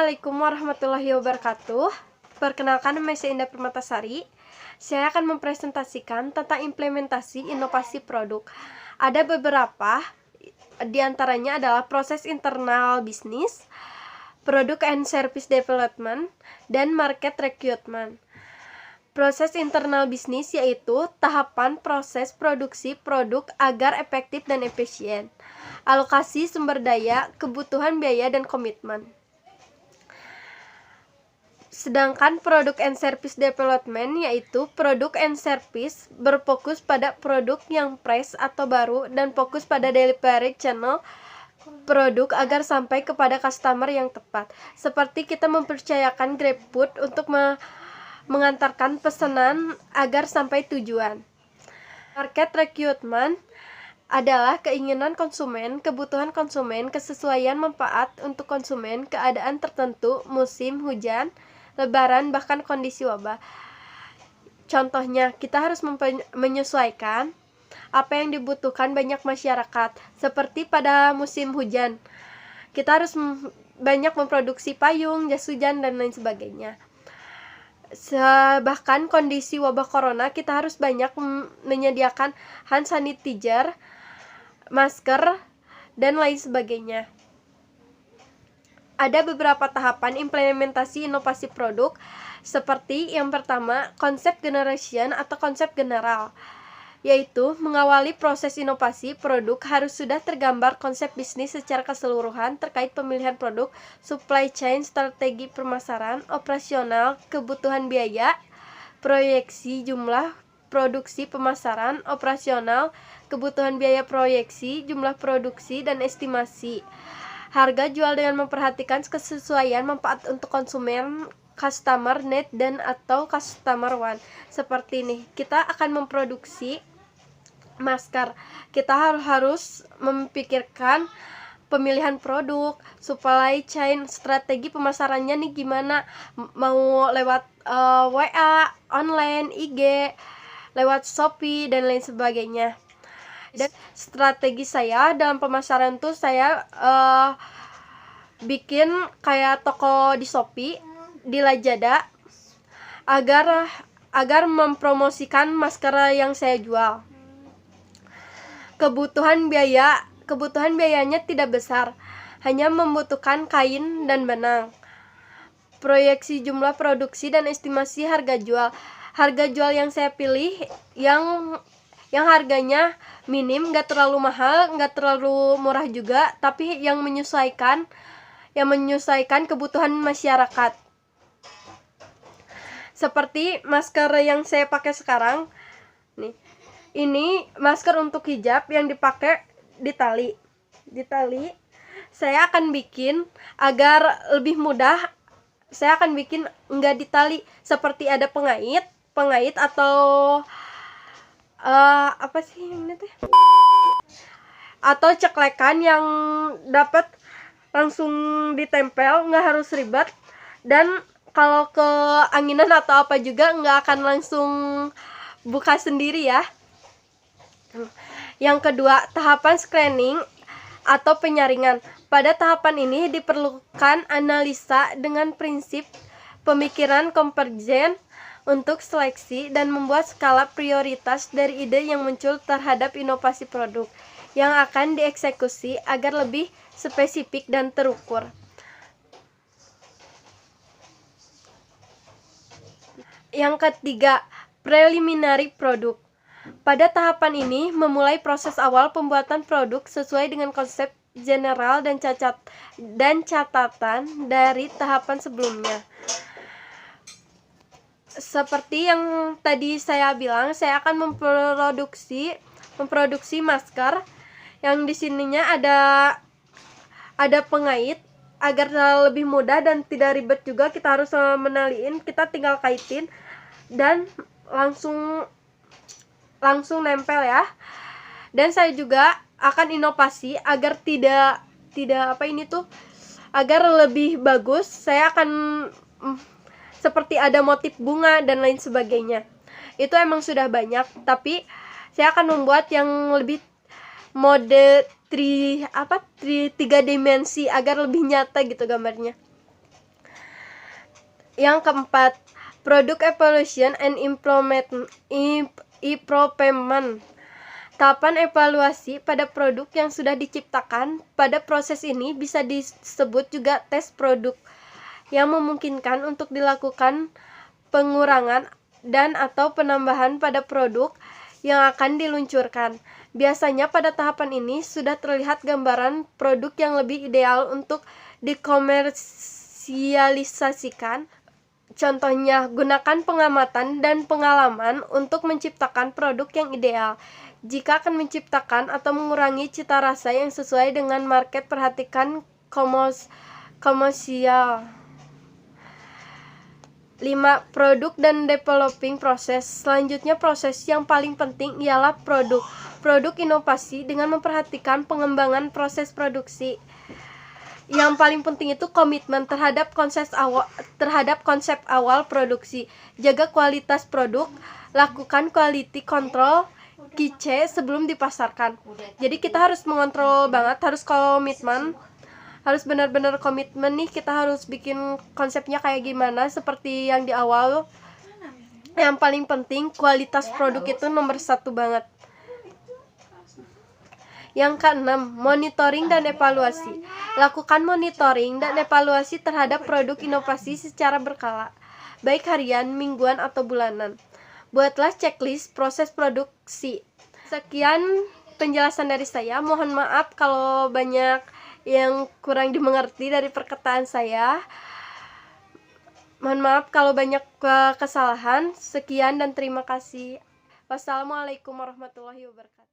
Assalamualaikum warahmatullahi wabarakatuh. Perkenalkan, nama saya Indah Permatasari. Saya akan mempresentasikan tentang implementasi inovasi produk. Ada beberapa, diantaranya adalah proses internal bisnis, product and service development, dan market recruitment. Proses internal bisnis yaitu tahapan proses produksi produk agar efektif dan efisien, alokasi sumber daya, kebutuhan biaya, dan komitmen. Sedangkan product and service development yaitu produk and service berfokus pada produk yang fresh atau baru dan fokus pada delivery channel produk agar sampai kepada customer yang tepat. Seperti kita mempercayakan GrabFood untuk mengantarkan pesanan agar sampai tujuan. Market recruitment adalah keinginan konsumen, kebutuhan konsumen, kesesuaian manfaat untuk konsumen, keadaan tertentu, musim hujan, lebaran, bahkan kondisi wabah. Contohnya, kita harus menyesuaikan apa yang dibutuhkan banyak masyarakat. Seperti pada musim hujan, kita harus banyak memproduksi payung, jas hujan, dan lain sebagainya. Bahkan kondisi wabah corona, kita harus banyak menyediakan hand sanitizer, masker, dan lain sebagainya. Ada beberapa tahapan implementasi inovasi produk, seperti yang pertama, konsep generation atau konsep general, yaitu mengawali proses inovasi produk harus sudah tergambar konsep bisnis secara keseluruhan terkait pemilihan produk, supply chain, strategi pemasaran, operasional, kebutuhan biaya, proyeksi jumlah produksi, pemasaran, operasional, kebutuhan biaya, proyeksi jumlah produksi, dan estimasi harga jual dengan memperhatikan kesesuaian manfaat untuk konsumen, customer need, dan atau customer want. Seperti ini, kita akan memproduksi masker, kita harus memikirkan pemilihan produk, supply chain, strategi pemasarannya nih gimana, mau lewat WA, online, IG, lewat Shopee, dan lain sebagainya. Dan strategi saya dalam pemasaran tuh saya bikin kayak toko di Shopee, di Lazada, agar mempromosikan masker yang saya jual. Kebutuhan biayanya tidak besar, hanya membutuhkan kain dan benang. Proyeksi jumlah produksi dan estimasi harga jual. Harga jual yang saya pilih yang harganya minim, nggak terlalu mahal, nggak terlalu murah juga, tapi yang menyesuaikan kebutuhan masyarakat. Seperti masker yang saya pakai sekarang nih. Ini masker untuk hijab yang dipakai di tali. Saya akan bikin agar lebih mudah. Saya akan bikin enggak di tali, seperti ada pengait atau apa sih ini teh? Atau ceklekan yang dapat langsung ditempel, nggak harus ribet, dan kalau keanginan atau apa juga nggak akan langsung buka sendiri ya. Yang kedua, tahapan screening atau penyaringan. Pada tahapan ini diperlukan analisa dengan prinsip pemikiran konvergen untuk seleksi dan membuat skala prioritas dari ide yang muncul terhadap inovasi produk yang akan dieksekusi agar lebih spesifik dan terukur. Yang ketiga, preliminary produk. Pada tahapan ini memulai proses awal pembuatan produk sesuai dengan konsep general dan catatan dari tahapan sebelumnya. Seperti yang tadi saya bilang, saya akan memproduksi masker yang di sininya ada pengait agar lebih mudah dan tidak ribet juga. Kita harus menaliin, kita tinggal kaitin dan langsung nempel ya. Dan saya juga akan inovasi agar tidak agar lebih bagus. Saya akan seperti ada motif bunga dan lain sebagainya. Itu emang sudah banyak, tapi saya akan membuat yang lebih mode 3 dimensi agar lebih nyata gitu gambarnya. Yang keempat, product evaluation and improvement. Tahapan evaluasi pada produk yang sudah diciptakan. Pada proses ini bisa disebut juga tes produk, yang memungkinkan untuk dilakukan pengurangan dan atau penambahan pada produk yang akan diluncurkan. Biasanya pada tahapan ini sudah terlihat gambaran produk yang lebih ideal untuk dikomersialisasikan. Contohnya, gunakan pengamatan dan pengalaman untuk menciptakan produk yang ideal. Jika akan menciptakan atau mengurangi cita rasa yang sesuai dengan market, perhatikan komersial. 5. Produk dan developing proses. Selanjutnya, proses yang paling penting ialah produk inovasi dengan memperhatikan pengembangan proses produksi. Yang paling penting itu komitmen terhadap konsep awal produksi. Jaga kualitas produk, lakukan quality control QC sebelum dipasarkan. Jadi kita harus mengontrol banget, harus komitmen, harus benar-benar komitmen nih, kita harus bikin konsepnya kayak gimana seperti yang di awal. Yang paling penting kualitas produk itu nomor 1 banget. Yang keenam, monitoring dan evaluasi. Lakukan monitoring dan evaluasi terhadap produk inovasi secara berkala, baik harian, mingguan, atau bulanan. Buatlah checklist proses produksi. Sekian penjelasan dari saya. Mohon maaf kalau banyak yang kurang dimengerti dari perkataan saya. Mohon maaf kalau banyak kesalahan. Sekian dan terima kasih. Wassalamualaikum warahmatullahi wabarakatuh.